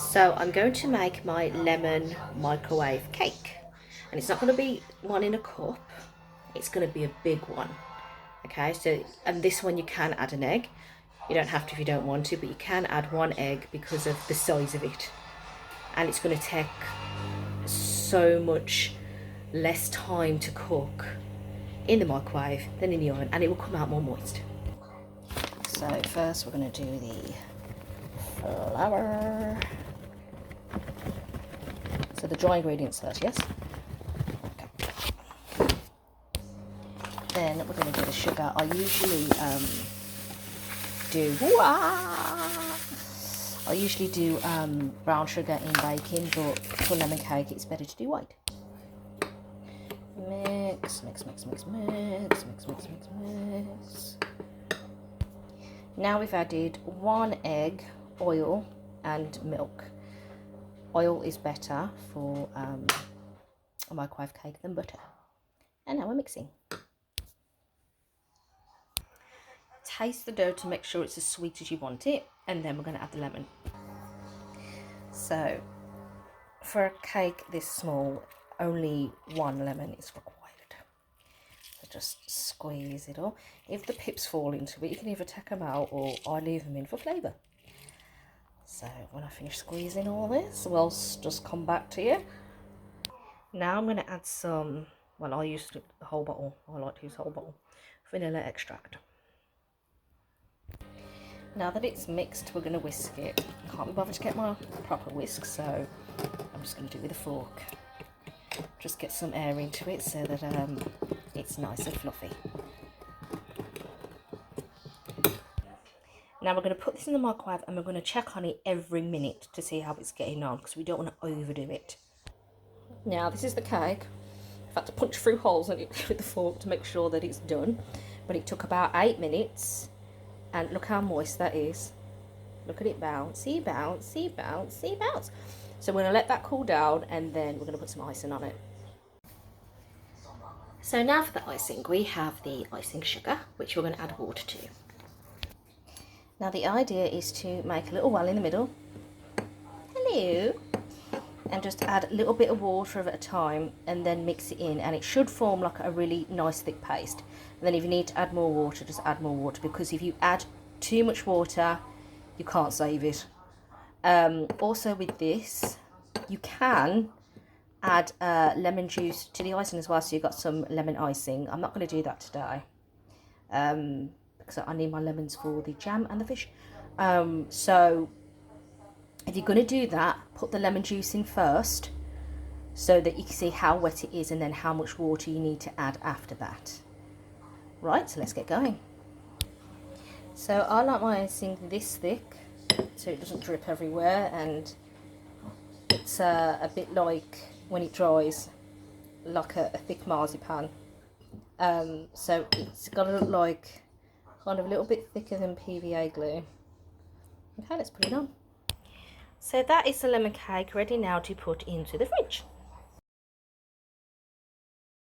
So I'm going to make my lemon microwave cake, and it's not going to be one in a cup, it's going to be a big one. Okay, so, and this one you can add an egg. You don't have to if you don't want to, but you can add one egg because of the size of it. And it's going to take so much less time to cook in the microwave than in the oven, and it will come out more moist. So first we're going to do the flour. So the dry ingredients first, yes? Okay. Then we're going to do the sugar. I usually do brown sugar in baking, but for lemon cake it's better to do white. Mix, mix, mix, mix, mix, mix, mix, mix, mix. Now we've added 1 egg, oil and milk. Oil is better for a microwave cake than butter. And now we're mixing. Taste the dough to make sure it's as sweet as you want it, and then we're going to add the lemon. So for a cake this small, only 1 lemon is required. So just squeeze it all. If the pips fall into it, you can either take them out or I leave them in for flavour. So when I finish squeezing all this, we'll just come back to you. Now I'm going to add some, well, I used the whole bottle, I like to use the whole bottle, vanilla extract. Now that it's mixed, we're going to whisk it. I can't be bothered to get my proper whisk, so I'm just going to do it with a fork. Just get some air into it so that it's nice and fluffy. Now we're going to put this in the microwave and we're going to check on it every minute to see how it's getting on, because we don't want to overdo it. Now this is the cake. I've had to punch through holes in it with the fork to make sure that it's done. But it took about 8 minutes. And look how moist that is. Look at it bouncy, bouncy, bouncy, bounce. So we're going to let that cool down and then we're going to put some icing on it. So now for the icing, we have the icing sugar, which we're going to add water to. Now the idea is to make a little well in the middle. Hello. And just add a little bit of water at a time and then mix it in, and it should form like a really nice thick paste. And then if you need to add more water, just add more water, because if you add too much water you can't save it. Also with this you can add lemon juice to the icing as well, so you've got some lemon icing. I'm not going to do that today because I need my lemons for the jam and the fish. So if you're going to do that, put the lemon juice in first so that you can see how wet it is and then how much water you need to add after that. Right, so let's get going. So I like my icing this thick so it doesn't drip everywhere, and it's a bit like when it dries, like a thick marzipan. So it's got to look like kind of a little bit thicker than PVA glue. Okay, let's put it on. So that is the lemon cake ready now to put into the fridge.